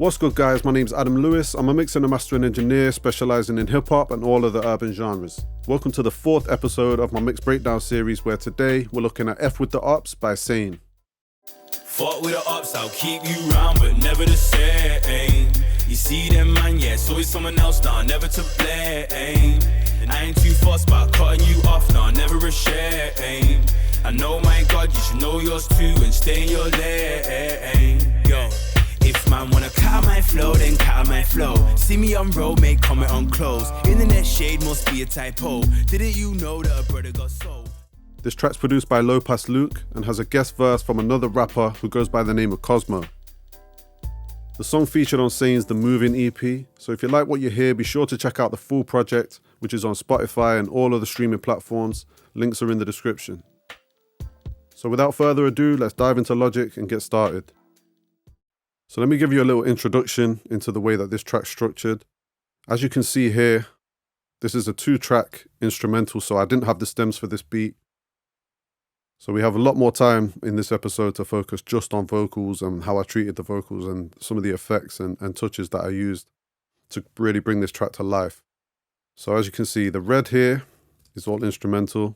What's good, guys? My name's Adam Lewis. I'm a mixing and mastering engineer specializing in hip-hop and all other urban genres. Welcome to the 4th episode of my mix breakdown series, where today we're looking at F.W.T.O by Sane. Fought with the ups, I'll keep you round, but never the same. You see them, man, yeah, it's always someone else, nah, never to blame. And I ain't too fussed about cutting you off, nah, never a shame. I know, my God, you should know yours too and stay in your lane. Yo, if man wanna cut my flow, then cut my flow. See me on road, make comment on clothes. Internet shade must be a typo. Didn't you know that a brother got sold? This track's produced by Low Pass Luke and has a guest verse from another rapper who goes by the name of Cosmo. The song featured on Sane's The Moving EP, so if you like what you hear, be sure to check out the full project, which is on Spotify and all other streaming platforms. Links are in the description. So without further ado, let's dive into Logic and get started. So let me give you a little introduction into the way that this track's structured. As you can see here, this is a 2-track instrumental, so I didn't have the stems for this beat. So we have a lot more time in this episode to focus just on vocals and how I treated the vocals and some of the effects and touches that I used to really bring this track to life. So as you can see, the red here is all instrumental.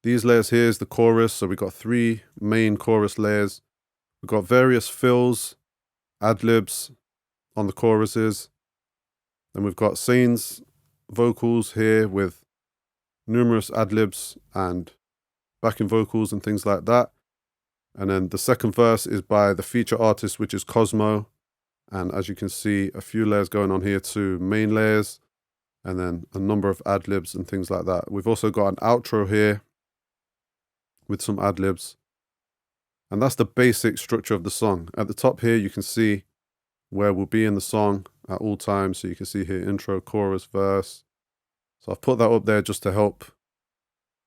These layers here is the chorus, so we've got 3 main chorus layers. We've got various fills, ad-libs on the choruses. Then we've got Sane's vocals here with numerous ad-libs and backing vocals and things like that. And then the second verse is by the feature artist, which is Cosmo. And as you can see, a few layers going on here too, main layers, and then a number of ad-libs and things like that. We've also got an outro here with some ad-libs. And that's the basic structure of the song. At the top here, you can see where we'll be in the song at all times. So you can see here, intro, chorus, verse. So I've put that up there just to help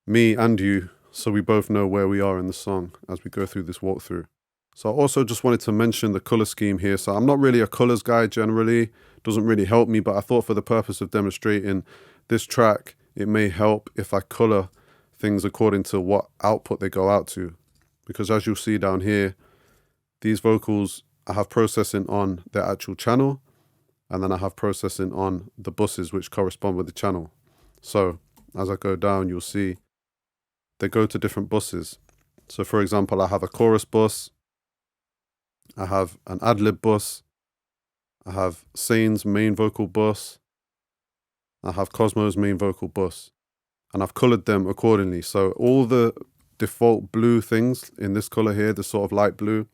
me and you, so we both know where we are in the song as we go through this walkthrough. So I also just wanted to mention the color scheme here. So I'm not really a colors guy generally, doesn't really help me, but I thought for the purpose of demonstrating this track, it may help if I color things according to what output they go out to. Because as you'll see down here, these vocals, I have processing on their actual channel, and then I have processing on the buses which correspond with the channel. So as I go down, you'll see they go to different buses. So for example, I have a chorus bus, I have an ad-lib bus, I have Sane's main vocal bus, I have Cosmo's main vocal bus, and I've colored them accordingly. So all the default blue things in this color here, the sort of light blue,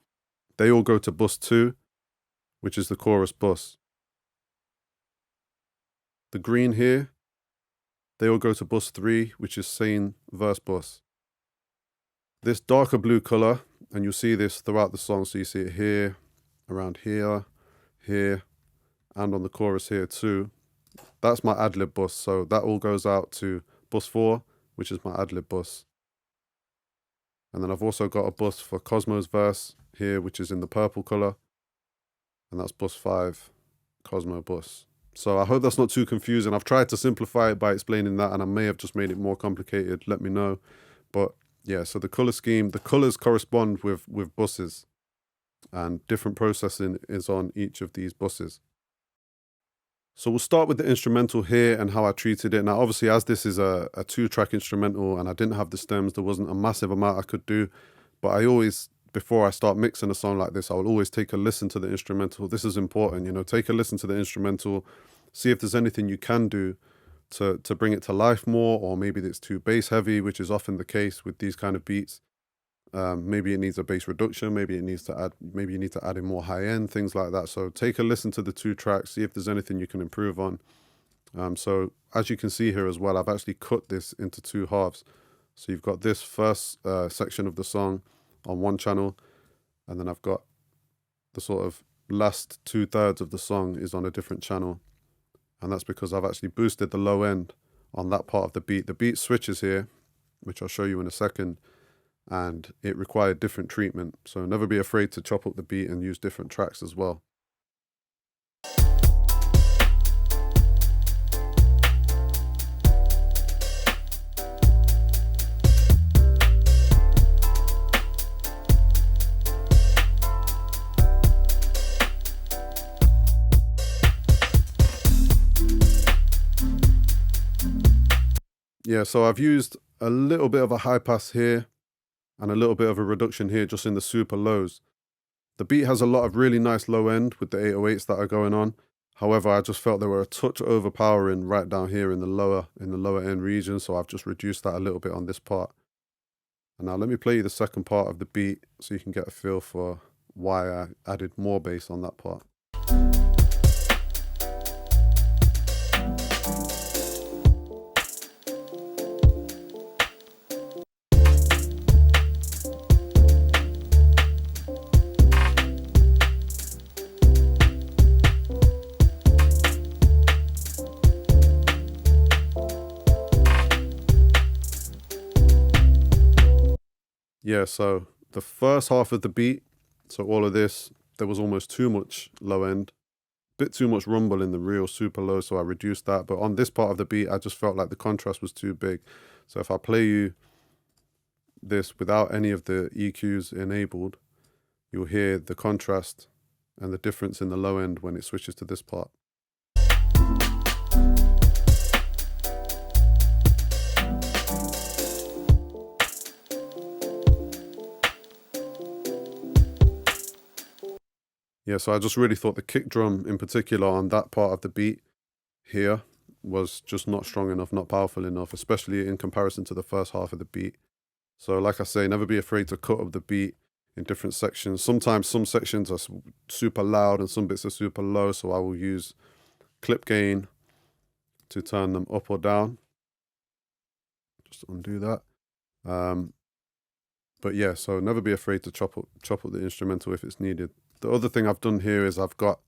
they all go to bus 2, which is the chorus bus. The green here, they all go to bus 3, which is Sane verse bus. This darker blue color, and you'll see this throughout the song, so you see it here, around here, here, and on the chorus here too. That's my ad-lib bus, so that all goes out to bus 4, which is my ad-lib bus. And then I've also got a bus for Cosmo's verse here, which is in the purple color, and that's bus 5, Cosmo bus. So I hope that's not too confusing. I've tried to simplify it by explaining that, and I may have just made it more complicated. Let me know. But yeah, so the color scheme, the colors correspond with buses, and different processing is on each of these buses. So we'll start with the instrumental here and how I treated it. Now, obviously, as this is a 2-track instrumental and I didn't have the stems, there wasn't a massive amount I could do. But I always, before I start mixing a song like this, I will always take a listen to the instrumental. This is important, you know, take a listen to the instrumental, see if there's anything you can do to bring it to life more, or maybe it's too bass heavy, which is often the case with these kind of beats. Maybe it needs a bass reduction, maybe you need to add in more high end, things like that. So take a listen to the 2 tracks, see if there's anything you can improve on. So as you can see here as well, I've actually cut this into 2 halves. So you've got this first section of the song on one channel, and then I've got the sort of last 2/3 of the song is on a different channel. And that's because I've actually boosted the low end on that part of the beat. The beat switches here, which I'll show you in a second, and it required different treatment. So never be afraid to chop up the beat and use different tracks as well. Yeah, so I've used a little bit of a high pass here and a little bit of a reduction here just in the super lows. The beat has a lot of really nice low end with the 808s that are going on. However, I just felt they were a touch overpowering right down here in the lower end region, so I've just reduced that a little bit on this part. And now let me play you the second part of the beat so you can get a feel for why I added more bass on that part. Yeah, so the first half of the beat, so all of this, there was almost too much low end, bit too much rumble in the real super low, so I reduced that. But on this part of the beat, I just felt like the contrast was too big. So if I play you this without any of the EQs enabled, you'll hear the contrast and the difference in the low end when it switches to this part. Yeah, so I just really thought the kick drum in particular on that part of the beat here was just not strong enough, not powerful enough, especially in comparison to the first half of the beat. So like I say, never be afraid to cut up the beat in different sections. Sometimes some sections are super loud and some bits are super low, so I will use clip gain to turn them up or down. Just undo that. But yeah, so never be afraid to chop up the instrumental if it's needed. The other thing I've done here is I've got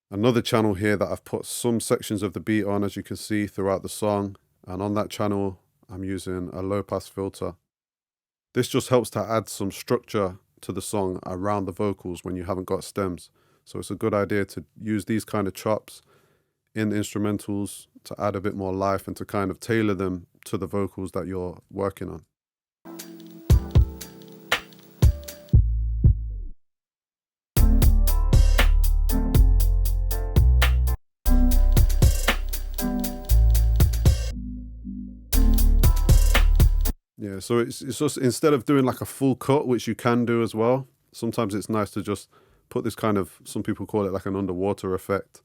another channel here that I've put some sections of the beat on, as you can see throughout the song. And on that channel, I'm using a low pass filter. This just helps to add some structure to the song around the vocals when you haven't got stems. So it's a good idea to use these kind of chops in the instrumentals to add a bit more life and to kind of tailor them to the vocals that you're working on. Yeah, so it's just, instead of doing like a full cut, which you can do as well, sometimes it's nice to just put this kind of, some people call it like an underwater effect,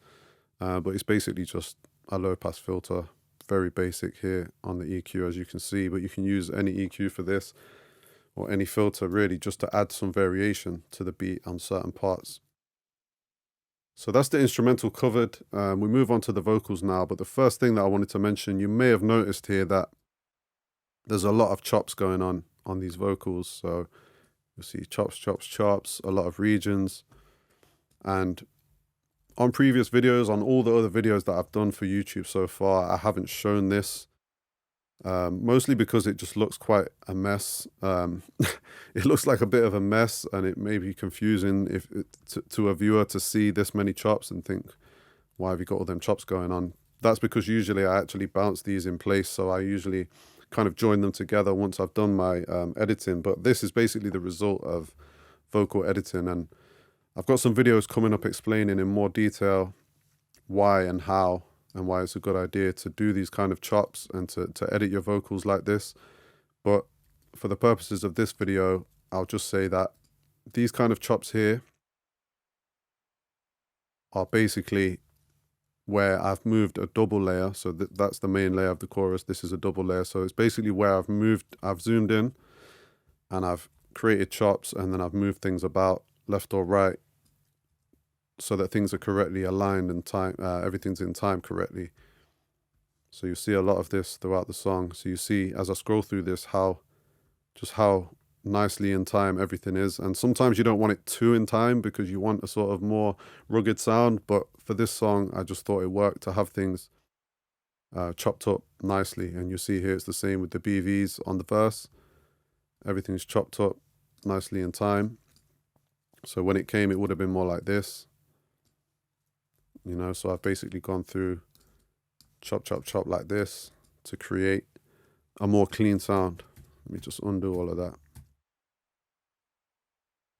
but it's basically just a low pass filter, very basic here on the EQ, as you can see, but you can use any EQ for this or any filter really just to add some variation to the beat on certain parts. So that's the instrumental covered. We move on to the vocals now, but the first thing that I wanted to mention, you may have noticed here that there's a lot of chops going on these vocals. So you'll see chops, chops, chops, a lot of regions. And on previous videos, on all the other videos that I've done for YouTube so far, I haven't shown this, mostly because it just looks quite a mess. It looks like a bit of a mess, and it may be confusing to a viewer to see this many chops and think, why have you got all them chops going on? That's because usually I actually bounce these in place, so I usually kind of join them together once I've done my editing. But this is basically the result of vocal editing, and I've got some videos coming up explaining in more detail why and how and why it's a good idea to do these kind of chops and to edit your vocals like this. But for the purposes of this video, I'll just say that these kind of chops here are basically where I've moved a double layer. So that's the main layer of the chorus. This is a double layer. So it's basically where I've zoomed in and I've created chops, and then I've moved things about left or right so that things are correctly aligned and time, everything's in time correctly. So you see a lot of this throughout the song. So you see as I scroll through this how nicely in time everything is. And sometimes you don't want it too in time because you want a sort of more rugged sound, but for this song I just thought it worked to have things chopped up nicely. And you see here it's the same with the BVs on the verse. Everything's chopped up nicely in time. So when it came, it would have been more like this, you know. So I've basically gone through chop, chop, chop like this to create a more clean sound. Let me just undo all of that.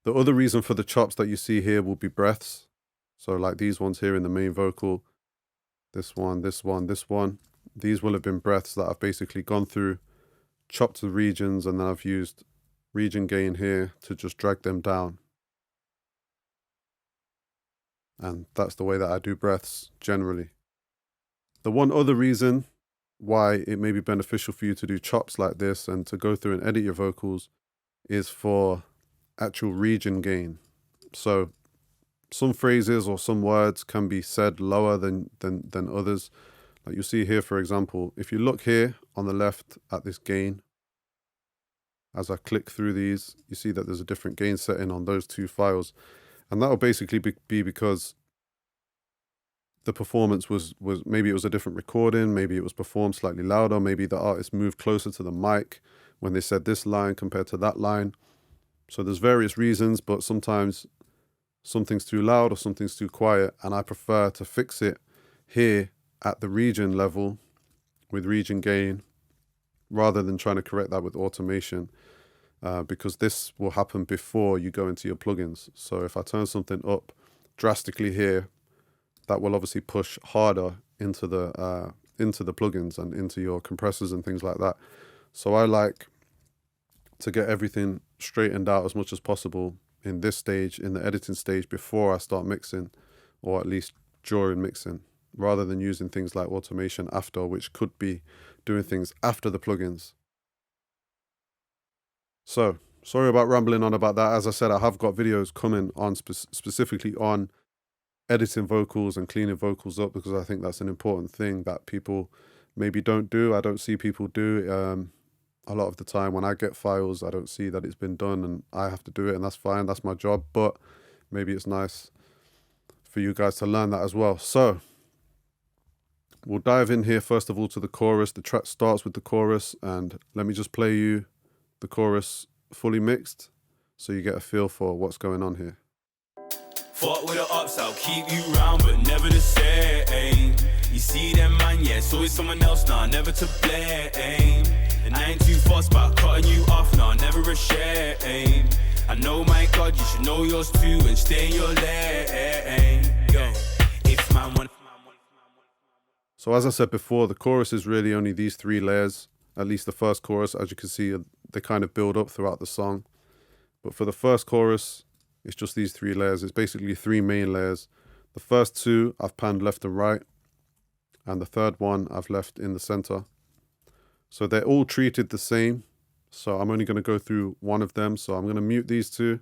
The other reason for the chops that you see here will be breaths. So like these ones here in the main vocal, this one, this one, this one. these will have been breaths that I've basically gone through, chopped the regions, and then I've used region gain here to just drag them down. And that's the way that I do breaths generally. The one other reason why it may be beneficial for you to do chops like this and to go through and edit your vocals is for actual region gain. So some phrases or some words can be said lower than others. Like you see here, for example, if you look here on the left at this gain, as I click through these, you see that there's a different gain setting on those two files. And that will basically be because the performance was maybe it was a different recording, maybe it was performed slightly louder, maybe the artist moved closer to the mic when they said this line compared to that line. So there's various reasons, but sometimes something's too loud or something's too quiet, and I prefer to fix it here at the region level with region gain rather than trying to correct that with automation, because this will happen before you go into your plugins. So if I turn something up drastically here, that will obviously push harder into the plugins and into your compressors and things like that. So I like to get everything straightened out as much as possible in this stage, in the editing stage, before I start mixing, or at least during mixing, rather than using things like automation after, which could be doing things after the plugins. So sorry about rambling on about that. As I said, I have got videos coming on specifically on editing vocals and cleaning vocals up, because I think that's an important thing that people maybe don't do. I don't see people do. A lot of the time when I get files, I don't see that it's been done, and I have to do it, and that's fine. That's my job, but maybe it's nice for you guys to learn that as well. So we'll dive in here first of all to the chorus. The track starts with the chorus, and let me just play you the chorus fully mixed so you get a feel for what's going on here. Fuck with the ups, I'll keep you round, but never the same. You see them, man, yeah, it's always someone else, nah, never to blame. And I ain't too fussed about cutting you off, nah, never ashamed. I know, my God, you should know yours too and stay in your lane. Yo, if man want. So as I said before, the chorus is really only these three layers, at least the first chorus. As you can see, they kind of build up throughout the song. But for the first chorus, it's just these three layers. It's basically three main layers. The first two I've panned left and right, and the third one I've left in the center. So they're all treated the same. So I'm only going to go through one of them. So I'm going to mute these two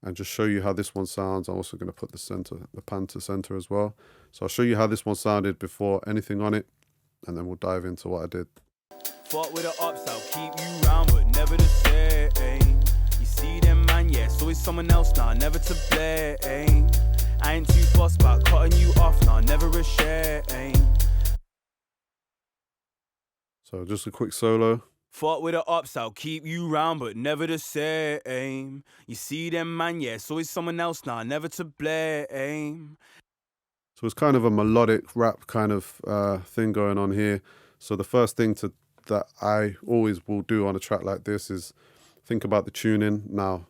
and just show you how this one sounds. I'm also going to put the pan to center as well. So I'll show you how this one sounded before anything on it, and then we'll dive into what I did. Fuck with the ups, I'll keep you round, but never the same. You see them, man, yeah, it's always someone else, nah, never to blame. I ain't too fussed about cutting you off, nah, never ashamed. So just a quick solo. Fuck with the ups, I'll keep you round, but never the same. You see them, man, yeah, it's always someone else, nah, never to blame. So it's kind of a melodic rap kind of thing going on here. So the first thing that I always will do on a track like this is think about the tuning. Now,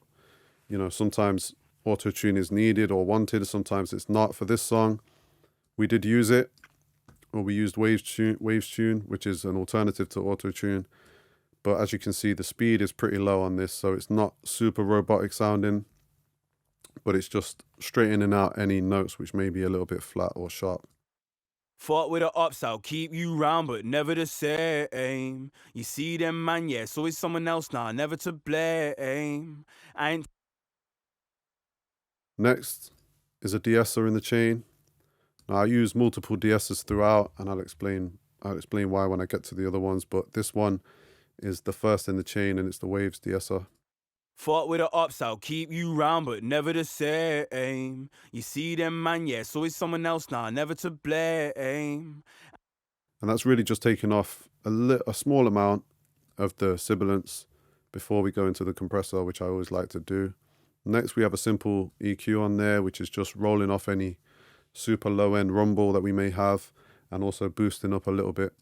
you know, sometimes auto-tune is needed or wanted, sometimes it's not. For this song, we did use it, or we used Waves Tune, which is an alternative to auto-tune. But as you can see, the speed is pretty low on this, so it's not super robotic sounding, but it's just straightening out any notes which may be a little bit flat or sharp. Fuck with the ups, I'll keep you round, but never the same. You see them, man, yeah, it's always someone else, nah, never to blame. I ain't. Next is a de-esser in the chain. Now I use multiple de-essers throughout, and I'll explain why when I get to the other ones, but this one is the first in the chain, and it's the Waves de-esser. Fuck with the ups, I'll keep you round, but never the same. You see them, man, yeah, it's always someone else, nah, never to blame. And that's really just taking off a small amount of the sibilance before we go into the compressor, which I always like to do. Next, we have a simple EQ on there, which is just rolling off any super low end rumble that we may have, and also boosting up a little bit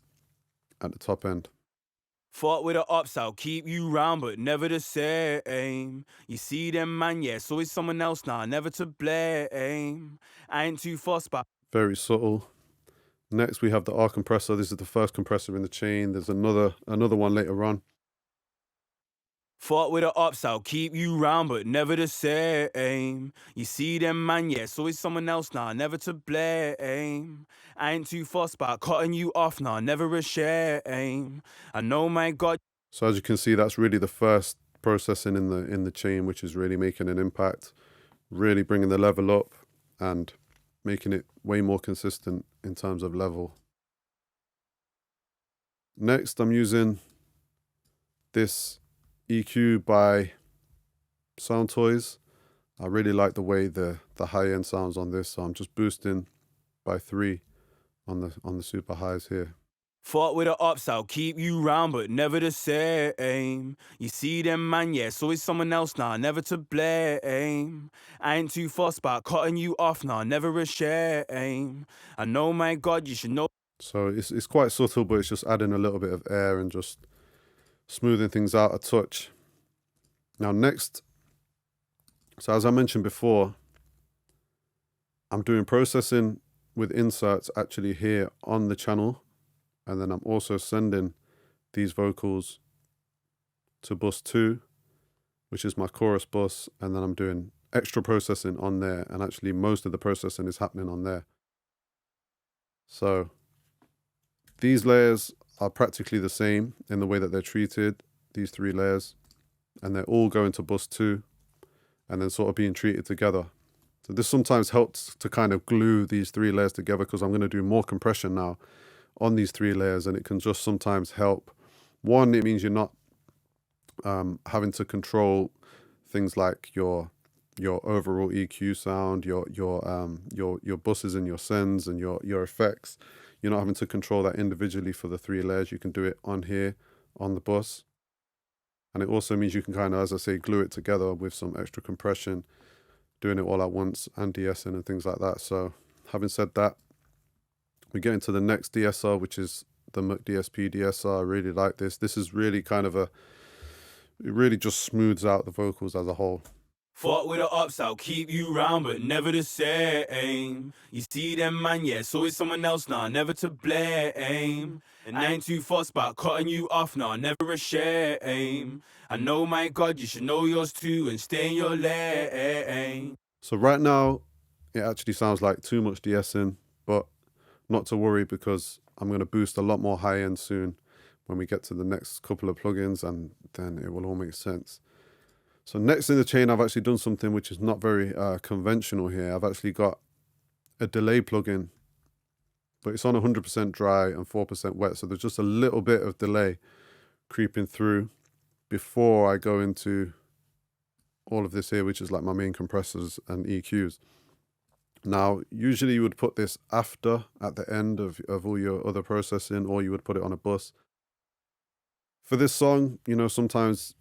at the top end. Fuck with the ups, I'll keep you round, but never the same. You see them, man, yeah, it's always someone else, nah, never to blame. I ain't too fussed about. Very subtle. Next, we have the R compressor. This is the first compressor in the chain. There's another one later on. Fought with the ups, I'll keep you round, but never the same. You see them, man, yeah, it's always someone else now, never to blame. I ain't too fussed about cutting you off now, never a shame. I know, my God. So as you can see, that's really the first processing in the chain, which is really making an impact, really bringing the level up and making it way more consistent in terms of level. Next, I'm using this EQ by Sound Toys. I really like the way the high-end sounds on this, so I'm just boosting by 3 on the super highs here. Fought with the ups, I'll keep you round, but never the same. You see them, man, yeah, it's always someone else now, never to blame. I ain't too fussed about cutting you off now, never a shame. I know, my God, you should know. So it's quite subtle, but it's just adding a little bit of air and just smoothing things out a touch. Now next, so as I mentioned before, I'm doing processing with inserts actually here on the channel, and then I'm also sending these vocals to bus 2, which is my chorus bus, and then I'm doing extra processing on there, and actually most of the processing is happening on there. So these layers are practically the same in the way that they're treated, these 3 layers, and they're all going to bus 2 and then sort of being treated together. So this sometimes helps to kind of glue these 3 layers together, because I'm going to do more compression now on these 3 layers, and it can just sometimes help. One, it means you're not having to control things like your overall EQ sound, your buses and your sends and your effects. You're not having to control that individually for the 3 layers. You can do it on here, on the bus. And it also means you can kind of, as I say, glue it together with some extra compression, doing it all at once, and de-essing and things like that. So having said that, we get into the next DSR, which is the DSP DSR. I really like this. This is really kind of it really just smooths out the vocals as a whole. Fought with the ups, I'll keep you round, but never the same. You see them, man, yeah, it's always someone else now, never to blame. And I ain't too fussed about cutting you off now, never a shame. I know, my God, you should know yours too and stay in your lane. So right now, it actually sounds like too much de-essing, but not to worry, because I'm going to boost a lot more high-end soon when we get to the next couple of plugins, and then it will all make sense. So next in the chain, I've actually done something which is not very conventional here. I've actually got a delay plugin, but it's on 100% dry and 4% wet. So there's just a little bit of delay creeping through before I go into all of this here, which is like my main compressors and EQs. Now, usually you would put this after, at the end of all your other processing, or you would put it on a bus. For this song, you know, sometimes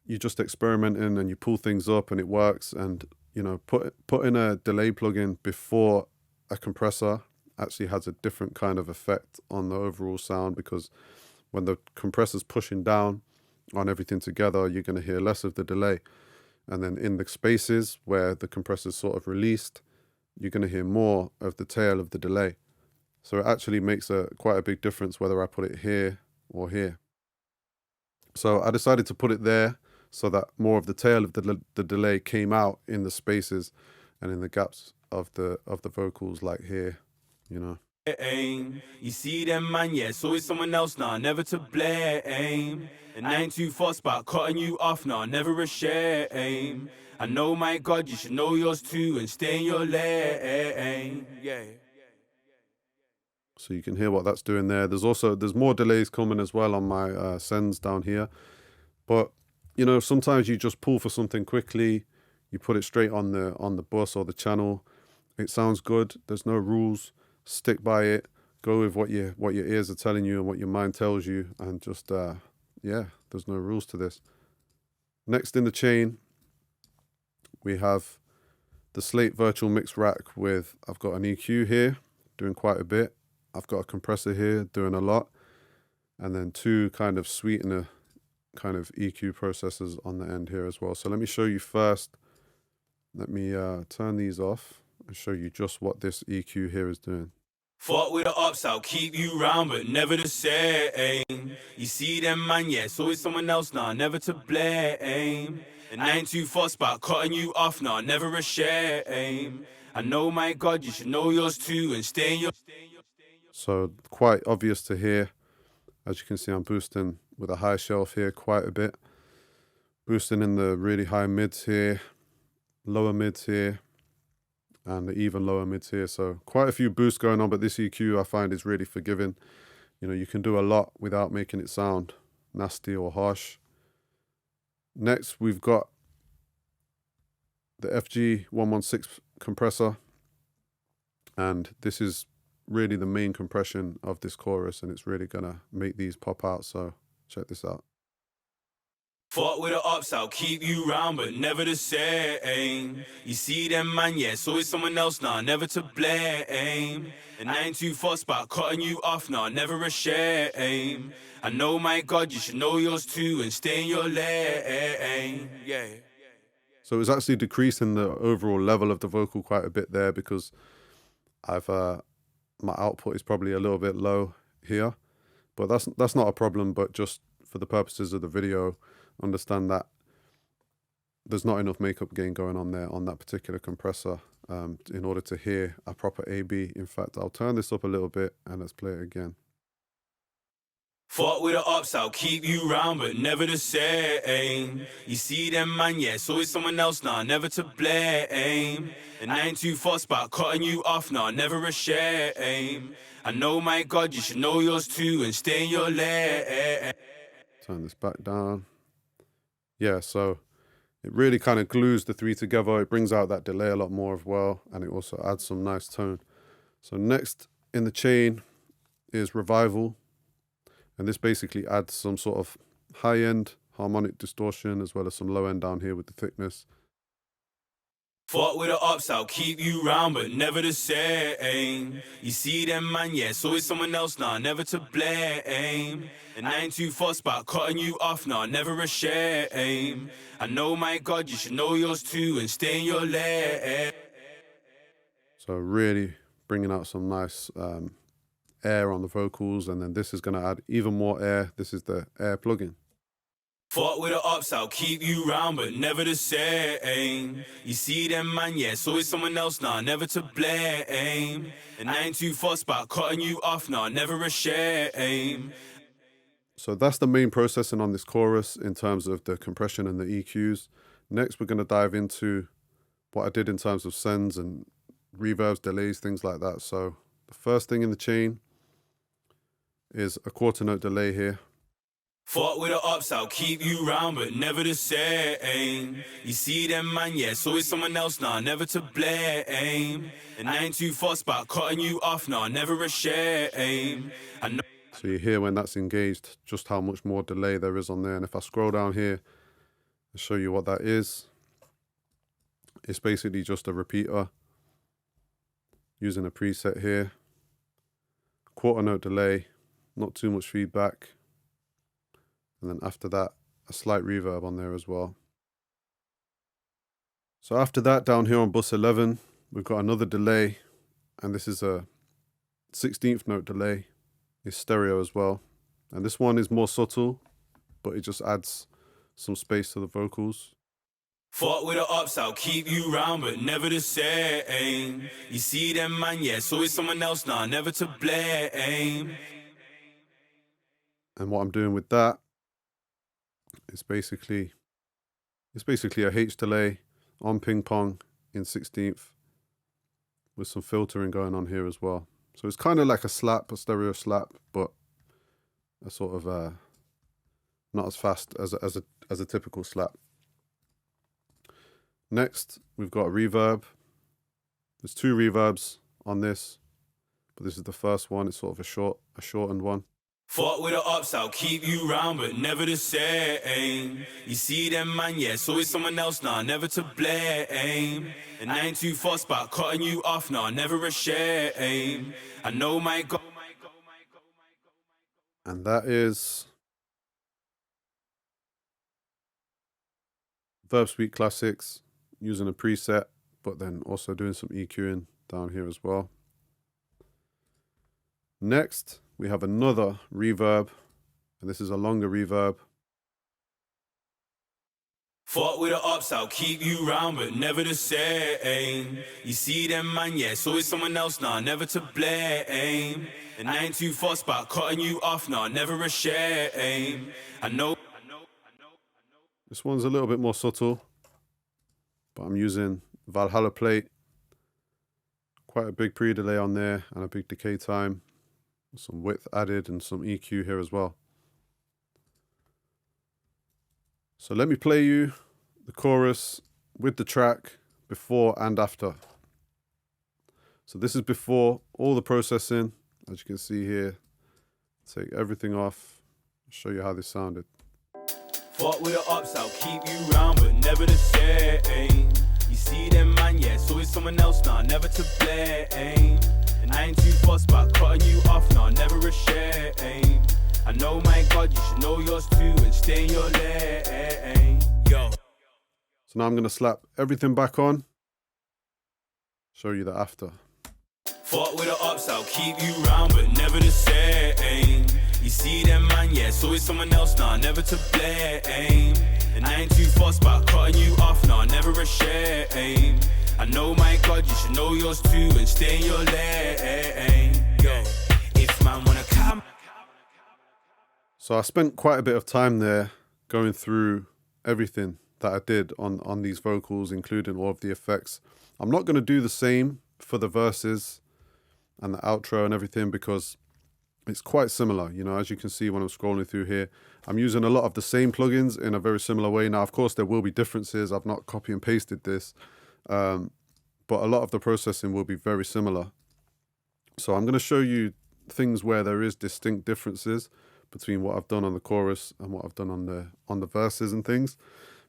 you're just experimenting and you pull things up and it works, and you know, putting a delay plugin before a compressor actually has a different kind of effect on the overall sound, because when the compressor's pushing down on everything together, you're going to hear less of the delay, and then in the spaces where the compressor's sort of released, you're going to hear more of the tail of the delay. So it actually makes quite a big difference whether I put it here or here. So I decided to put it there so that more of the tail of the delay came out in the spaces and in the gaps of the vocals, like here, you know. You see them, man, yeah, it's always someone else now, never to blame. And I ain't too fussed about cutting you off now, never a shame. I know, my God, you should know yours too and stay in your lane. Yeah. So you can hear what that's doing there. There's more delays coming as well on my sends down here. But you know, sometimes you just pull for something quickly, you put it straight on the bus or the channel. It sounds good. There's no rules. Stick by it. Go with what your ears are telling you and what your mind tells you, and just yeah, there's no rules to this. Next in the chain, we have the Slate Virtual Mix Rack with, I've got an EQ here doing quite a bit. I've got a compressor here doing a lot, and then 2 kind of sweetener kind of EQ processors on the end here as well. So let me show you first. Let me turn these off and show you just what this EQ here is doing. Fought with the ups, I'll keep you round, but never the same. You see them, man, yeah, it's always someone else, nah, never to blame. And I ain't too fussed about cutting you off, nah, never a shame. I know, my God, you should know yours too, and stay in your. So quite obvious to hear. As you can see, I'm boosting with a high shelf here quite a bit. Boosting in the really high mids here, lower mids here, and the even lower mids here. So quite a few boosts going on, but this EQ I find is really forgiving. You know, you can do a lot without making it sound nasty or harsh. Next, we've got the FG116 compressor. And this is really the main compression of this chorus, and it's really gonna make these pop out. So check this out. Fought with the ups, I'll keep you round, but never the same. You see them, man, yeah, it's always someone else, nah, never to blame. And I ain't too fussed about cutting you off, nah, never a shame. I know, my God, you should know yours too, and stay in your lane. Yeah. So it's actually decreasing the overall level of the vocal quite a bit there, because I've my output is probably a little bit low here, but that's not a problem. But just for the purposes of the video, understand that there's not enough makeup gain going on there on that particular compressor in order to hear a proper AB. In fact, I'll turn this up a little bit and let's play it again. Fought with the ups, I'll keep you round, but never the same. You see them, man, yeah, it's always someone else, nah, never to blame. And I ain't too fussed about cutting you off, nah, never a shame. I know, my God, you should know yours too, and stay in your lane. Turn this back down. Yeah, so it really kind of glues the three together. It brings out that delay a lot more as well, and it also adds some nice tone. So next in the chain is Revival. And this basically adds some sort of high-end harmonic distortion as well as some low-end down here with the thickness. Fought with the ups, I'll keep you round, but never the same. You see them, man, yeah, it's always someone else, nah, never to blame. And I ain't too fussed about cutting you off, nah, never a shame. I know, my God, you should know yours too, and stay in your lane. So really bringing out some nice air on the vocals, and then this is going to add even more air. This is the air plugin. Fought with the ups, I'll keep you round, but never the same. You see them, man, yeah, it's always someone else, nah, never to blame. And I ain't too fussed about cutting you off, nah, never a shame. So that's the main processing on this chorus in terms of the compression and the EQs. Next, we're going to dive into what I did in terms of sends and reverbs, delays, things like that. So the first thing in the chain is a quarter note delay here. Fought with the ups, I'll keep you round, but never the same. You see them, man, yeah, it's always someone else, nah, never to blame. And I ain't too fussed about cutting you off, nah, never a shame. I know. So you hear when that's engaged just how much more delay there is on there. And if I scroll down here and show you what that is, it's basically just a repeater using a preset here. Quarter note delay, not too much feedback. And then after that, a slight reverb on there as well. So after that, down here on bus 11, we've got another delay, and this is a 16th note delay. It's stereo as well. And this one is more subtle, but it just adds some space to the vocals. Fought with the ups, I'll keep you round, but never the same. You see them, man, yeah, it's always someone else, nah, never to blame. And what I'm doing with that is basically a H delay on ping pong in 16th with some filtering going on here as well. So it's kind of like a slap, a stereo slap, but a sort of not as fast as a typical slap. Next, we've got a reverb. There's two reverbs on this, but this is the first one. It's sort of a shortened one. Fought with the ups, I'll keep you round, but never the same. You see them, man, yeah, it's always someone else, nah, never to blame. And I ain't too fussed about cutting you off, nah, never a shame. I know, my God. And that is F.W.T.O Classics, using a preset, but then also doing some EQing down here as well. Next, we have another reverb, and this is a longer reverb. Fought with the ups, I'll keep you round, but never the same. You see them, man, yeah, it's always someone else, nah, never to blame. And I ain't too fussed about cutting you off, nah, never a shame. I know. This one's a little bit more subtle, but I'm using Valhalla plate. Quite a big pre-delay on there and a big decay time. Some width added and some EQ here as well. So let me play you the chorus with the track before and after. So this is before all the processing. As you can see here, take everything off, show you how this sounded. Fought with the ups, I'll keep you round, but never the same. You see them, man, yeah, it's always someone else, nah, never to blame. And I ain't too fussed about cutting you off, nah, never a shame. I know, my God, you should know yours too and stay in your lane. Yo. So now I'm going to slap everything back on, show you the after. Fought with the ups, I'll keep you round, but never the same. You see them, man, yeah, it's always someone else, nah, never to blame. And I ain't too fussed about cutting you off, nah, never a shame. I know, my God, you should know yours too and stay in your lane. Yo, if man wanna come. So I spent quite a bit of time there going through everything that I did on these vocals, including all of the effects. I'm not going to do the same for the verses and the outro and everything because it's quite similar. You know, as you can see when I'm scrolling through here, I'm using a lot of the same plugins in a very similar way. Now, of course, there will be differences. I've not copy and pasted this, but a lot of the processing will be very similar. So I'm going to show you things where there is distinct differences between what I've done on the chorus and what I've done on the verses and things.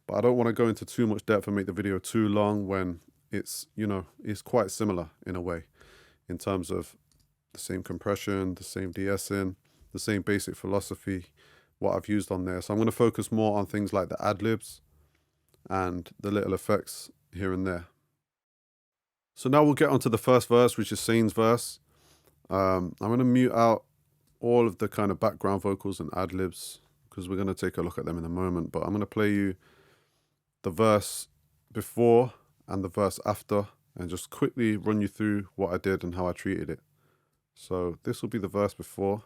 But I don't want to go into too much depth and make the video too long when it's, you know, it's quite similar in a way in terms of the same compression, the same de-essing, the same basic philosophy, what I've used on there. So I'm going to focus more on things like the ad-libs and the little effects here and there. So now we'll get onto the first verse, which is Sane's verse. I'm going to mute out all of the kind of background vocals and ad-libs because we're going to take a look at them in a moment. But I'm going to play you the verse before and the verse after and just quickly run you through what I did and how I treated it. So this will be the verse before.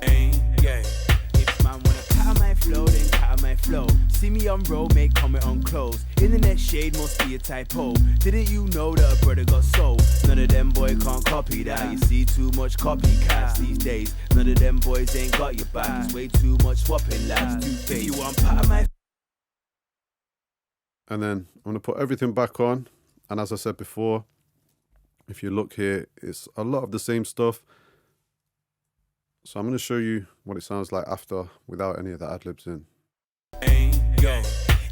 If man wanna cut my flow, then cut my flow. See me on road, make comment on clothes. Internet shade must be a typo. Didn't you know that a brother got sold? None of them boy can't copy that. You see too much copycats these days. None of them boys ain't got your back. It's way too much swapping lads. Too fake. You want part of my. And then I'm going to put everything back on. And as I said before, if you look here, it's a lot of the same stuff. So I'm going to show you what it sounds like after without any of the ad-libs in. Yo,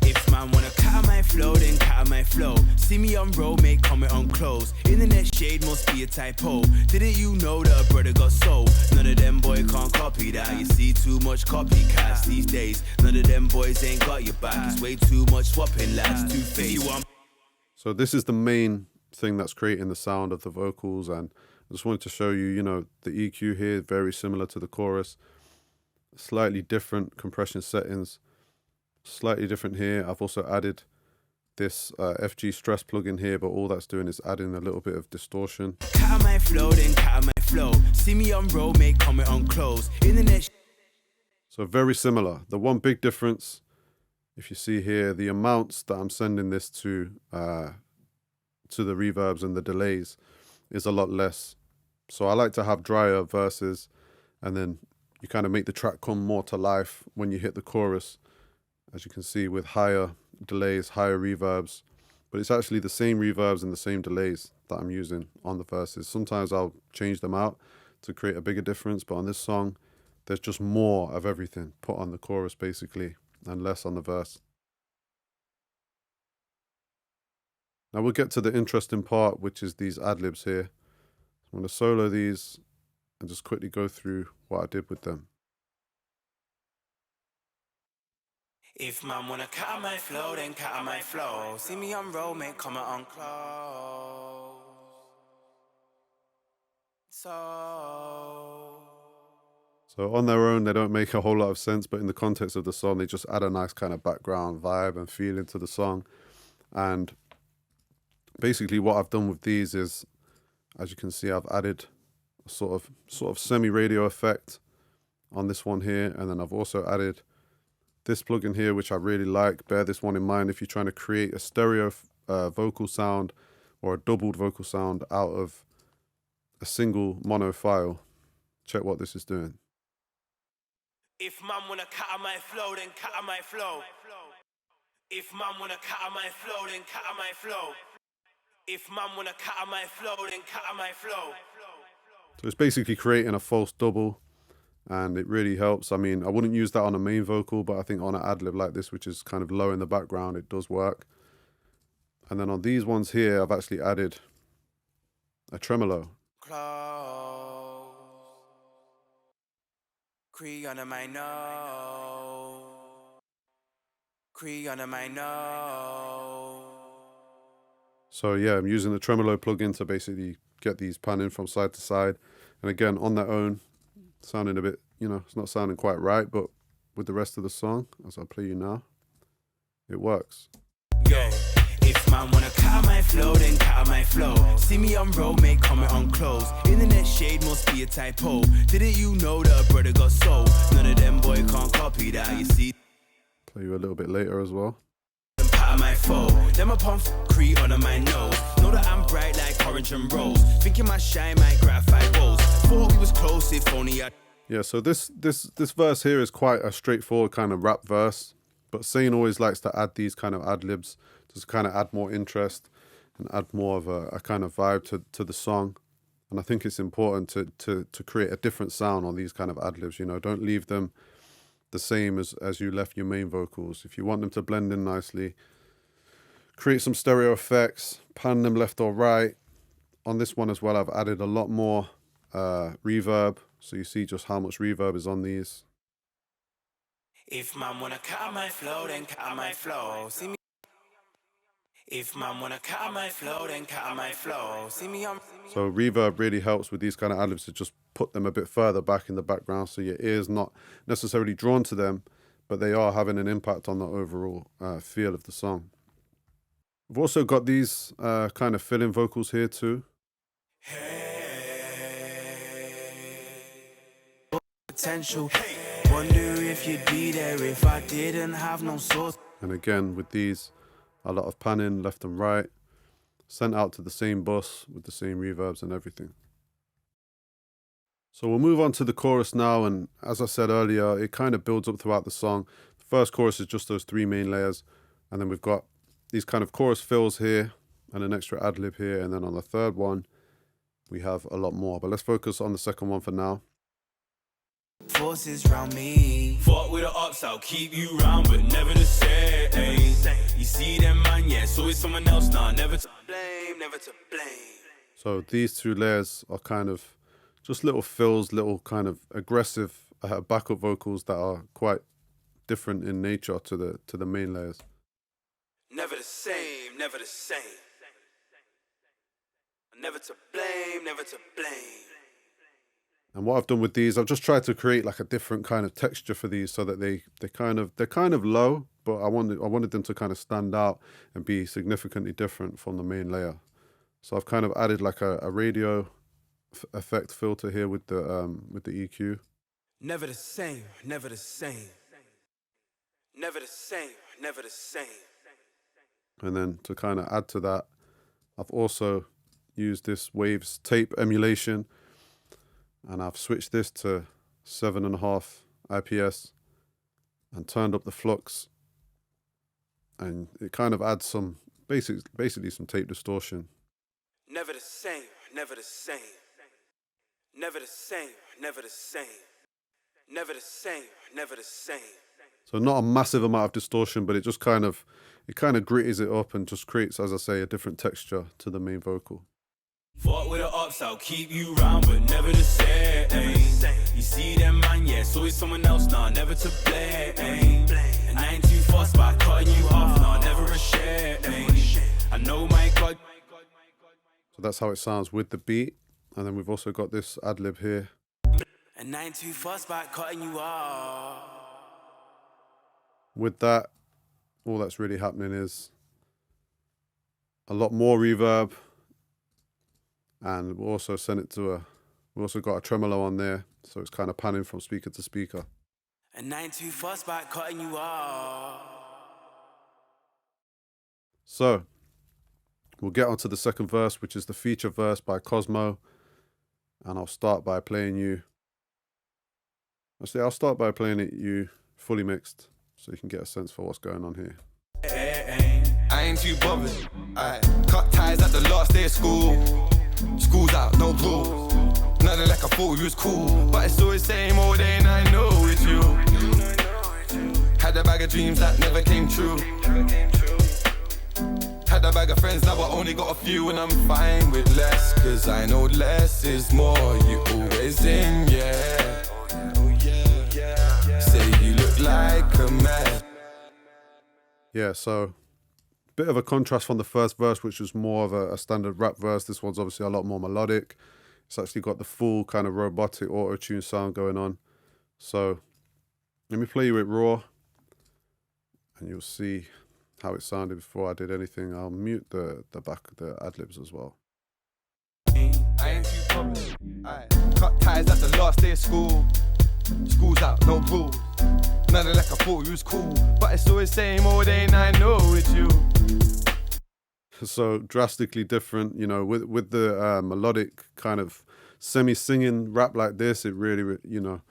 if man wanna cut my flow, then cut my flow. See me on road, make comment on clothes. Internet shade must be a typo. Didn't you know that a brother got sold? None of them boy can't copy that. You see too much copycats these days. None of them boys ain't got your back. It's way too much swapping lads. Too fake. So this is the main thing that's creating the sound of the vocals, and I just wanted to show you, you know, the EQ here, very similar to the chorus. Slightly different compression settings, slightly different here. I've also added this FG stress plugin here, but all that's doing is adding a little bit of distortion. Cut my flow, then cut my flow. See me on road, make comment on clothes. Internet. So very similar. The one big difference, if you see here, the amounts that I'm sending this to the reverbs and the delays is a lot less. So I like to have drier verses, and then you kind of make the track come more to life when you hit the chorus, as you can see, with higher delays, higher reverbs. But it's actually the same reverbs and the same delays that I'm using on the verses. Sometimes I'll change them out to create a bigger difference, but on this song, there's just more of everything put on the chorus basically, and less on the verse. Now we'll get to the interesting part, which is these ad-libs here. I'm going to solo these and just quickly go through what I did with them. If man wanna cut my flow, then cut my flow. See me on road, make comment on clothes. So So on their own, they don't make a whole lot of sense, but in the context of the song, they just add a nice kind of background vibe and feeling to the song. And basically what I've done with these is, as you can see, I've added a sort of semi-radio effect on this one here. And then I've also added this plugin here, which I really like. Bear this one in mind if you're trying to create a stereo vocal sound or a doubled vocal sound out of a single mono file. Check what this is doing. If man wanna cut on my flow, then cut on my flow. If man wanna cut on my flow, then cut on my flow. If man wanna cut on my flow, then cut on my flow. So it's basically creating a false double, and it really helps. I mean, I wouldn't use that on a main vocal, but I think on an ad-lib like this, which is kind of low in the background, it does work. And then on these ones here, I've actually added a tremolo. Close. Cree under my nose. Cree under my nose. So yeah, I'm using the tremolo plugin to basically get these panning from side to side. And again, on their own, sounding a bit, it's not sounding quite right, but with the rest of the song, as I play you now, it works. Yo, if man wanna cut my flow, then cut my flow. See me on road, make comment on clothes. Internet shade must be a typo. Didn't you know that a brother got sold? None of them boy can't copy that, you see. Play you a little bit later as well. Pat my foe, them upon Cree under my nose. Know that I'm bright like orange and rose. Thinking my shine might gratify woes. Thought we was close if only I. Yeah, so this verse here is quite a straightforward kind of rap verse, but Sane always likes to add these kind of ad-libs to kind of add more interest and add more of a kind of vibe to the song. And I think it's important to create a different sound on these kind of ad-libs. Don't leave them the same as you left your main vocals. If you want them to blend in nicely, create some stereo effects, pan them left or right. On this one as well, I've added a lot more reverb, so you see just how much reverb is on these. If man wanna cut my flow, then cut my flow. See me. If man wanna cut my flow, then cut my flow. See me on. So reverb really helps with these kind of ad-libs to just put them a bit further back in the background, so your ear's not necessarily drawn to them, but they are having an impact on the overall feel of the song. We've also got these kind of fill-in vocals here too. Potential. Wonder if you'd be there if I didn't have no source. And again, with these, a lot of panning left and right, sent out to the same bus with the same reverbs and everything. So we'll move on to the chorus now, and as I said earlier, it kind of builds up throughout the song. The first chorus is just those three main layers, and then we've got these kind of chorus fills here and an extra ad-lib here, and then on the third one we have a lot more, but let's focus on the second one for now. Forces round me. Fought with the ups, I'll keep you round, but never the same. You see them man, yeah, it's always someone else now, never to blame, never to blame. So these two layers are kind of just little fills, little kind of aggressive backup vocals that are quite different in nature to the main layers. Never the same, never the same. Never to blame, never to blame. And what I've done with these, I've just tried to create like a different kind of texture for these, so that they're kind of low, but I wanted them to kind of stand out and be significantly different from the main layer. So I've kind of added like a radio effect filter here with the EQ. Never the same, never the same. Never the same, never the same. And then to kind of add to that, I've also used this Waves tape emulation, and I've switched this to 7.5 IPS and turned up the flux, and it kind of adds some basically some tape distortion. Never the same, never the same. Never the same, never the same. Never the same, never the same. So not a massive amount of distortion, but it kind of gritties it up and just creates, as I say, a different texture to the main vocal. Fought with the ups, I'll keep you round, but never the same. You see them man, yeah, it's always someone else now, never to blame. And I ain't too fussed by cutting you off now, never a shame. I know my God. So that's how it sounds with the beat. And then we've also got this ad-lib here. And I ain't too fussed about cutting you off. With that, all that's really happening is a lot more reverb, and we also sent it to we also got a tremolo on there, so it's kind of panning from speaker to speaker. And I ain't too fussed about cutting you off. So we'll get on to the second verse, which is the feature verse by Cosmo, and I'll start by playing you. I'll start by playing it you fully mixed, so you can get a sense for what's going on here. I ain't too bothered. I cut ties at the last day of school. School's out, no rules. Nothing like I thought you was cool, but it's always the same old day, and I know it's you. Had a bag of dreams that never came true. Had a bag of friends, now I only got a few, and I'm fine with less, cause I know less is more. You always in, yeah. Say you look like a man. Yeah, so bit of a contrast from the first verse, which was more of a standard rap verse. This one's obviously a lot more melodic. It's actually got the full kind of robotic auto-tune sound going on. So let me play you it raw, and you'll see how it sounded before I did anything. I'll mute the ad-libs as well. I ain't too popular. I cut ties at the last day of school. School's out, no rules. Nothing like I thought you was cool, but it's always the same old day, and I know it's you. So drastically different, you know, with the melodic kind of semi-singing rap like this, it really, you know,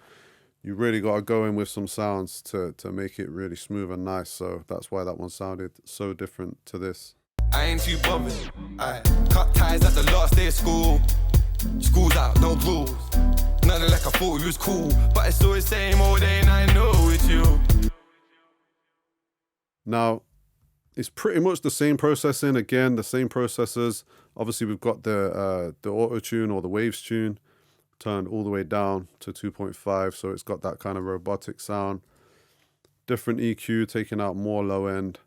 you really got to go in with some sounds to make it really smooth and nice. So that's why that one sounded so different to this. I ain't too bothered. I cut ties at the last day of school. School's out, no rules. Nothing like I thought you was cool, but it's always the same old day, and I know it's you. Now, it's pretty much the same processing, again, the same processors. Obviously, we've got the auto-tune or the waves tune turned all the way down to 2.5, so it's got that kind of robotic sound. Different EQ, taking out more low end.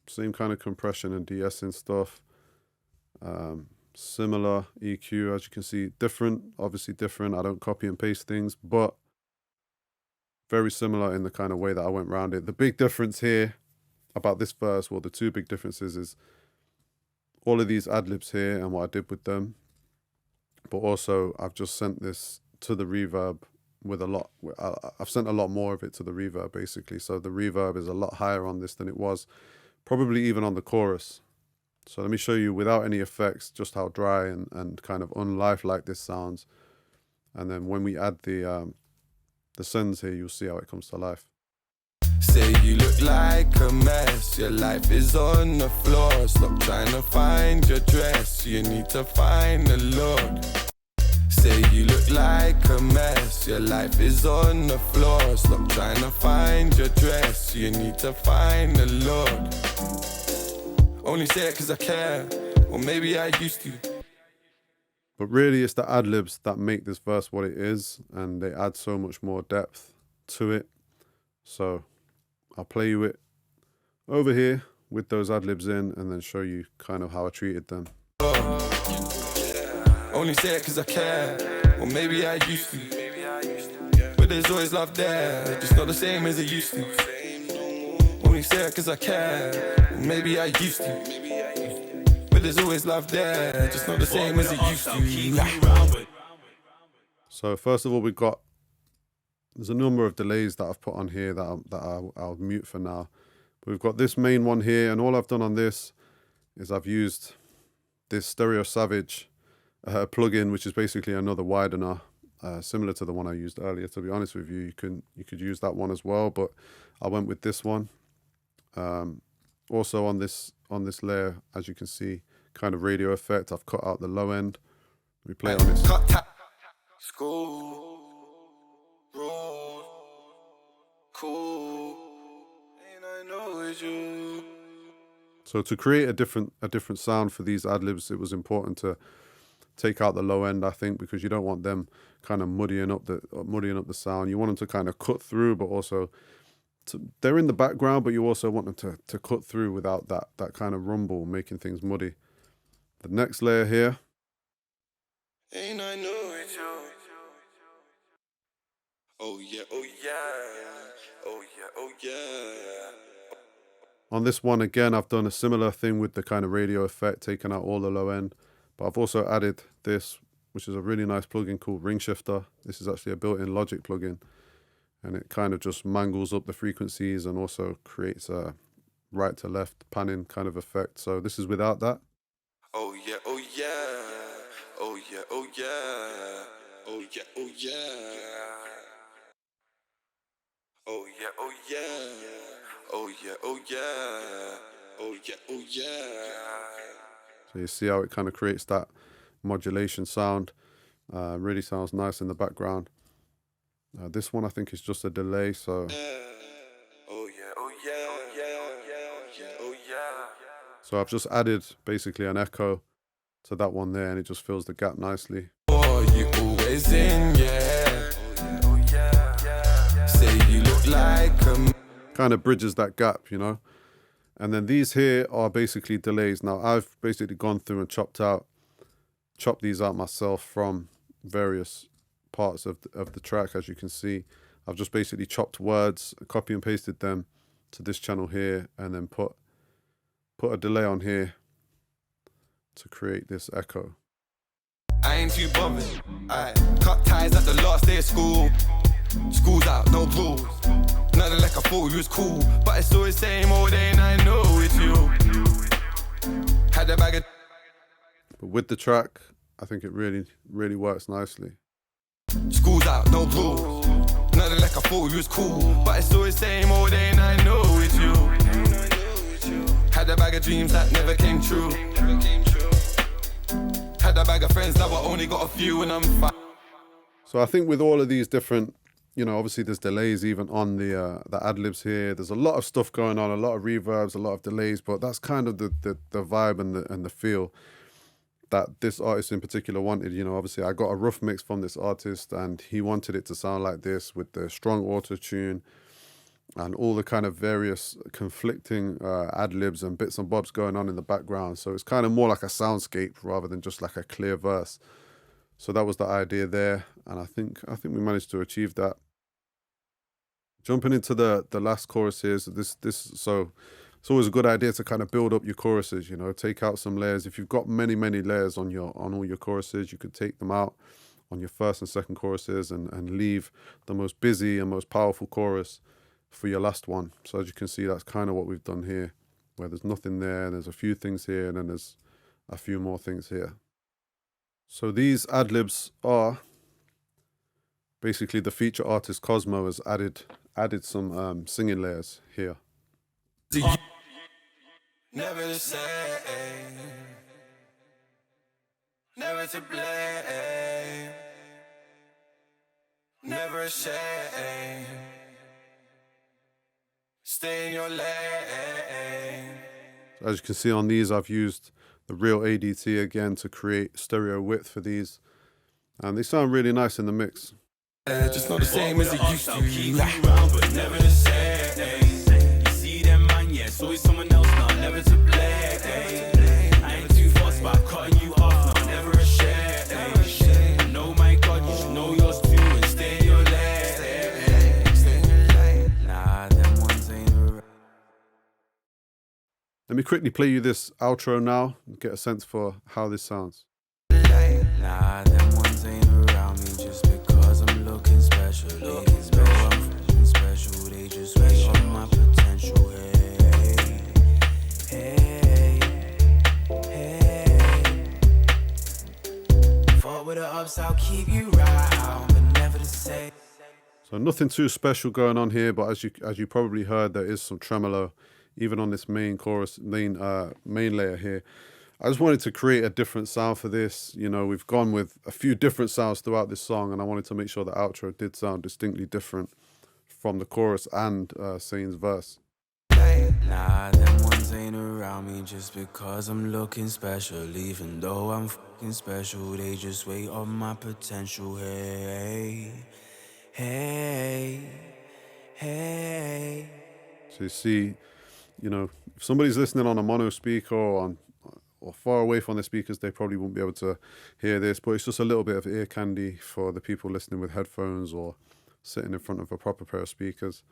Same kind of compression and de-essing stuff. Similar EQ, as you can see, different, obviously different. I don't copy and paste things, but very similar in the kind of way that I went around it. The big difference here about this verse, well, the two big differences is all of these ad-libs here and what I did with them, but also I've just sent this to the reverb with a lot. I've sent a lot more of it to the reverb, basically. So the reverb is a lot higher on this than it was, probably even on the chorus. So let me show you without any effects just how dry and kind of unlifelike this sounds. And then when we add the sends here, you'll see how it comes to life. Say you look like a mess. Your life is on the floor. Stop trying to find your dress. You need to find the Lord. Say you look like a mess. Your life is on the floor. Stop trying to find your dress. You need to find the Lord. Only say it cause I care, or maybe I used to. But really, it's the ad-libs that make this verse what it is, and they add so much more depth to it. So I'll play you it over here with those ad-libs in, and then show you kind of how I treated them. Only say it cause I care, or maybe I used to. But there's always love there, just not the same as it used to. Only say it cause I care, or maybe I used to. But there's always love there, just not the same as it used to. So first of all, there's a number of delays that I've put on here that I'll mute for now. But we've got this main one here, and all I've done on this is I've used this Stereo Savage plugin, which is basically another widener, similar to the one I used earlier. To be honest with you, you could use that one as well, but I went with this one. Also on this layer, as you can see, kind of radio effect. I've cut out the low end. We play on this. School, road, cool, and I know it's you. So to create a different sound for these ad-libs, it was important to take out the low end, I think, because you don't want them kind of muddying up the sound. You want them to kind of cut through, but also they're in the background, but you also want them to cut through without that kind of rumble, making things muddy. The next layer here. And I know it's you. Oh yeah, oh yeah, oh yeah, oh yeah. On this one, again, I've done a similar thing with the kind of radio effect, taking out all the low end. But I've also added this, which is a really nice plugin called Ring Shifter. This is actually a built-in Logic plugin. And it kind of just mangles up the frequencies and also creates a right to left panning kind of effect. So this is without that. Oh yeah, oh yeah, oh yeah, oh yeah, oh yeah, oh yeah. Oh yeah, oh yeah, oh yeah, oh yeah, oh yeah, oh yeah. So you see how it kind of creates that modulation sound. Really sounds nice in the background. This one I think is just a delay, so Oh yeah, oh yeah, oh yeah, oh yeah, oh yeah. so I've just added basically an echo to that one there, and it just fills the gap nicely. Oh, you always in, yeah. Oh yeah, say you look like a Kind of bridges that gap, you know. And then these here are basically delays. Now I've basically gone through and chopped these out myself from various parts of the track. As you can see, I've just basically chopped words, copy and pasted them to this channel here, and then put a delay on here to create this echo. I ain't too bothered. I cut ties at the last day of school. School's out, no rules. Nothing like I thought you was cool, but it's always same old day and I know it's you. Had a bag of But with the track, I think it really works nicely. school's out, no rules. Nothing like I thought you was cool, but it's always same old day and I know it's you. Had a bag of dreams that never came true. Had a bag of friends that were only got a few and I'm fine. So I think with all of these different, you know, obviously there's delays even on the ad-libs here. There's a lot of stuff going on, a lot of reverbs, a lot of delays, but that's kind of the vibe and the feel that this artist in particular wanted. You know, obviously I got a rough mix from this artist and he wanted it to sound like this with the strong auto-tune and all the kind of various conflicting ad-libs and bits and bobs going on in the background. So it's kind of more like a soundscape rather than just like a clear verse. So that was the idea there, and I think we managed to achieve that. Jumping into the last choruses, so it's always a good idea to kind of build up your choruses, you know, take out some layers. If you've got many layers on all your choruses, you could take them out on your first and second choruses and leave the most busy and most powerful chorus for your last one. So as you can see, that's kind of what we've done here, where there's nothing there, and there's a few things here, and then there's a few more things here. So these ad-libs are basically the feature artist Cosmo has added some singing layers here. Never the same, never to blame, never ashamed. Stay in your lane. As you can see on these, I've used the real ADT again to create stereo width for these, and they sound really nice in the mix. Just not the same as it used to. Keep you round, but never the same. You see them man, yeah, it's always someone else now, never to blame. I ain't too fussed about cutting you off now, never a shame. No, my God, you should know yours too and stay in your lane. Nah, them ones ain't around. Let me quickly play you this outro now and get a sense for how this sounds. Nah, them ones ain't around me just because I'm looking special. Ladies know I'm fucking special. They just wait on my potential. Hey, hey, hey. Fought with the ups, I'll keep you round, but never the same. So nothing too special going on here, but as you probably heard, there is some tremolo even on this main chorus, main layer here. I just wanted to create a different sound for this. You know, we've gone with a few different sounds throughout this song, and I wanted to make sure the outro did sound distinctly different from the chorus and Sane's verse. Nah, them ones ain't around me just because I'm looking special. Even though I'm fucking special, they just wait on my potential. Hey, hey, hey. So you see, you know, if somebody's listening on a mono speaker or far away from the speakers, they probably won't be able to hear this, but it's just a little bit of ear candy for the people listening with headphones or sitting in front of a proper pair of speakers.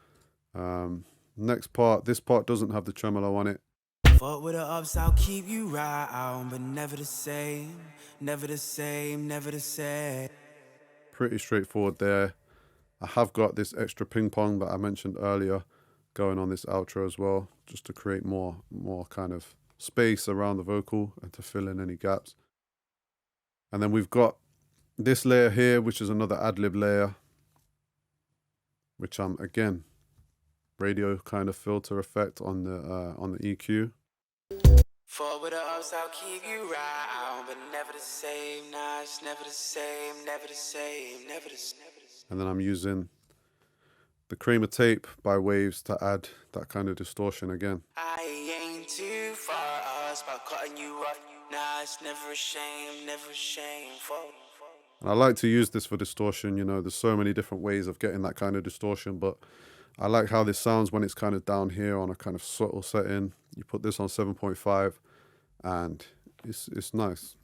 Next part, this part doesn't have the tremolo on it. Fought with the ups, I'll keep you round, but never the same, never the same, never the same. Pretty straightforward there. I have got this extra ping pong that I mentioned earlier going on this outro as well, just to create more kind of space around the vocal and to fill in any gaps. And then we've got this layer here, which is another ad-lib layer, which I'm again radio kind of filter effect on the EQ. Fought with the ups, I'll keep you round, but never the same. Nah, it's never the same, never the same, never the same. And then I'm using the Kramer tape by Waves to add that kind of distortion again. I ain't too far about cutting you off. Nah, it's never a shame, never a shame. And I like to use this for distortion. You know, there's so many different ways of getting that kind of distortion, but I like how this sounds when it's kind of down here on a kind of subtle setting. You put this on 7.5 and it's nice.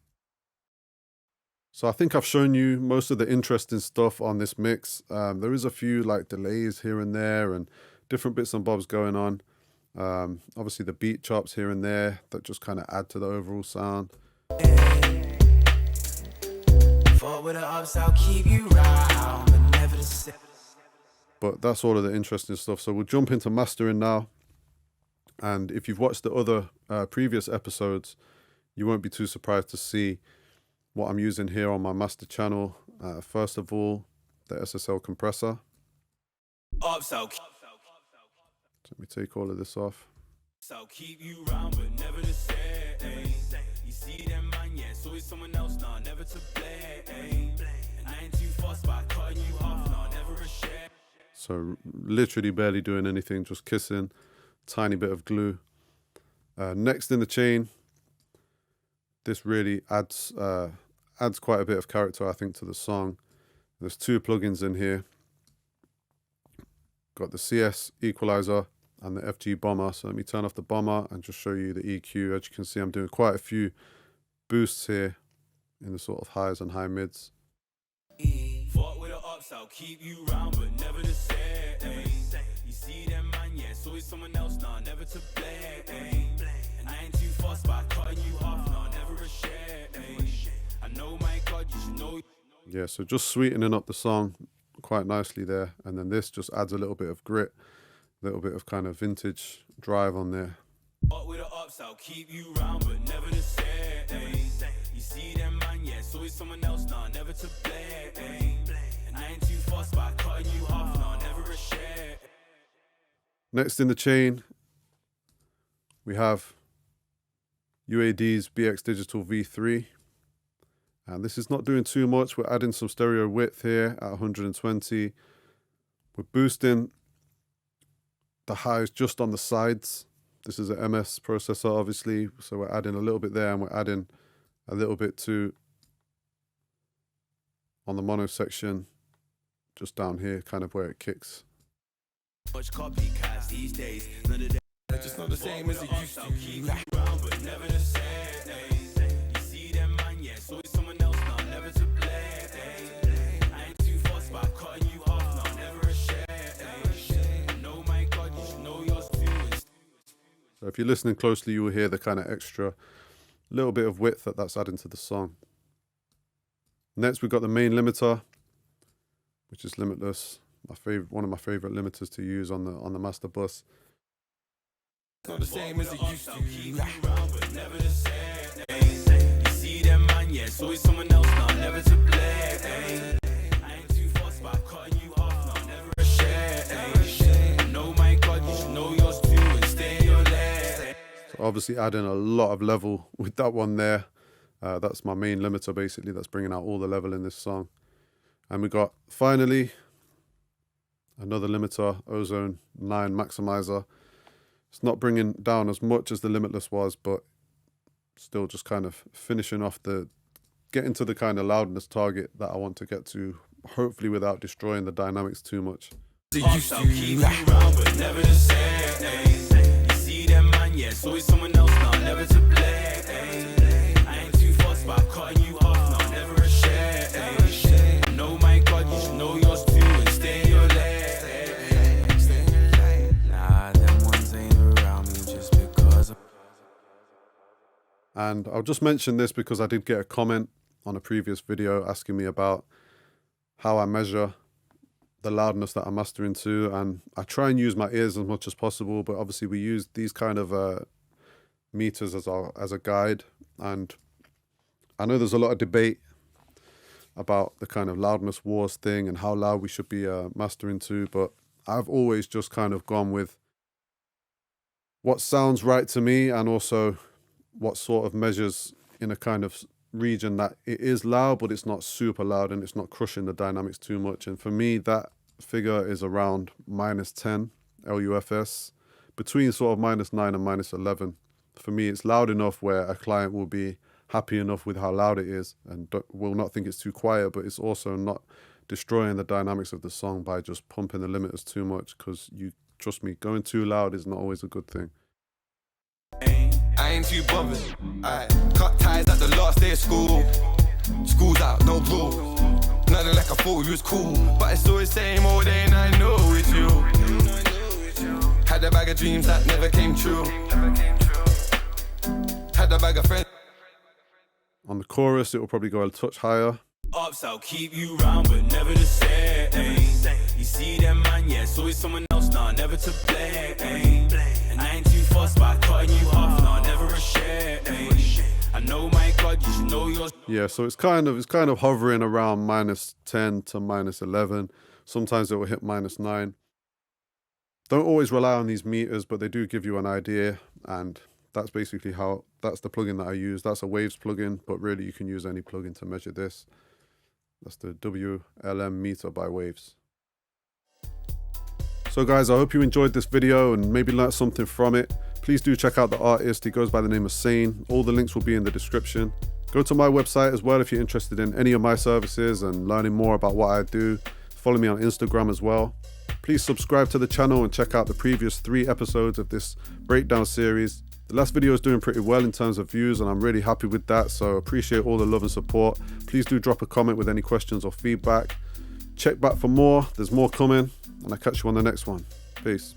So I think I've shown you most of the interesting stuff on this mix. There is a few like delays here and there and different bits and bobs going on. Obviously the beat chops here and there that just kind of add to the overall sound. But that's all of the interesting stuff. So we'll jump into mastering now. And if you've watched the other previous episodes, you won't be too surprised to see what I'm using here on my master channel. First of all, the SSL compressor. Let me take all of this off. So keep you round, but never the same. You see them man, yeah, it's always someone else, nah, never to blame. And I ain't too fussed by cutting you off, nah, never a share. So literally barely doing anything, just kissing, tiny bit of glue. Next in the chain, this really adds quite a bit of character, I think, to the song. There's two plugins in here. Got the CS equalizer and the FG bomber. So let me turn off the bomber and just show you the EQ. As you can see, I'm doing quite a few boosts here in the sort of highs and high mids. Fought with the ups, I'll keep you round, but never the same. You see them man, yeah, it's always someone else, nah, never to blame. And I ain't too fussed by cutting you off, nah, never a shame. I know, my God, you should know. Yeah, so just sweetening up the song quite nicely there. And then this just adds a little bit of grit, a little bit of kind of vintage drive on there. Fought with the ups, I'll keep you round, but never the same. You see them man, yeah, it's always someone else, nah, never to blame. And I ain't too fussed by cutting you off, nah, never a shame. Next in the chain, we have UAD's BX Digital V3. And this is not doing too much. We're adding some stereo width here at 120. We're boosting the highs just on the sides. This is an MS processor, obviously. So we're adding a little bit there and we're adding a little bit too on the mono section, just down here, kind of where it kicks. Much copycats these days. None of them just not the same as it used to. keep you round, but never the same. You see them man, yeah, it's always someone else, nah, never to blame. I ain't too fussed by cutting you off, nah, never a shame. I know, my God, you should know yours too. So if you're listening closely, you will hear the kind of extra little bit of width that's adding to the song. Next, we've got the main limiter, which is limitless. One of my favorite limiters to use on the master bus. It's not the same as it used to. Keep you round, but never the same. You see them man, yeah, it's always someone else, nah, never to blame. I ain't too fussed by cutting you off, nah, never a shame. I know, my God, you should know yours too and stay in your lane. So obviously adding a lot of level with that one there. That's my main limiter, basically. That's bringing out all the level in this song. And we got, finally, another limiter, Ozone 9 Maximizer. It's not bringing down as much as the Limitless was, but still just kind of finishing off getting to the kind of loudness target that I want to get to, hopefully without destroying the dynamics too much. It used to. Keep you round, but never the same. You see them man, yeah, it's always someone else, nah, never to blame. I ain't too fussed by cutting you off, nah, never a shame. I know, my God, you should know yours too and stay in your And I'll just mention this because I did get a comment on a previous video asking me about how I measure the loudness that I'm mastering to, and I try and use my ears as much as possible, but obviously we use these kind of meters as a guide. And I know there's a lot of debate about the kind of loudness wars thing and how loud we should be mastering to, but I've always just kind of gone with what sounds right to me, and also what sort of measures in a kind of region that it is loud, but it's not super loud and it's not crushing the dynamics too much. And for me, that figure is around -10 LUFS, between sort of -9 and -11. For me, it's loud enough where a client will be happy enough with how loud it is and will not think it's too quiet, but it's also not destroying the dynamics of the song by just pumping the limiters too much, because you trust me, going too loud is not always a good thing. I ain't too bothered. I cut ties at the last day of school. School's out, no rules. Nothing like I thought you was cool, but it's always same old day and I know it's you. Had a bag of dreams that never came true. Had a bag of friends. On the chorus, it will probably go a touch higher. Ups, I'll keep you round, but never the same. You see them, man, yeah, it's always someone else, nah, never to blame. And I ain't too fussed by cutting you off, nah, never a shame. I know, my God, you should know yours. Yeah, so it's kind of hovering around -10 to -11. Sometimes it will hit -9. Don't always rely on these meters, but they do give you an idea, and that's basically that's the plugin that I use. That's a Waves plugin, but really you can use any plugin to measure this. That's the WLM meter by Waves. So guys, I hope you enjoyed this video and maybe learned something from it. Please do check out the artist. He goes by the name of Sane. All the links will be in the description. Go to my website as well if you're interested in any of my services and learning more about what I do. Follow me on Instagram as well. Please subscribe to the channel and check out the previous 3 episodes of this breakdown series. The last video is doing pretty well in terms of views, and I'm really happy with that, so appreciate all the love and support. Please do drop a comment with any questions or feedback. Check back for more. There's more coming, and I'll catch you on the next one. Peace.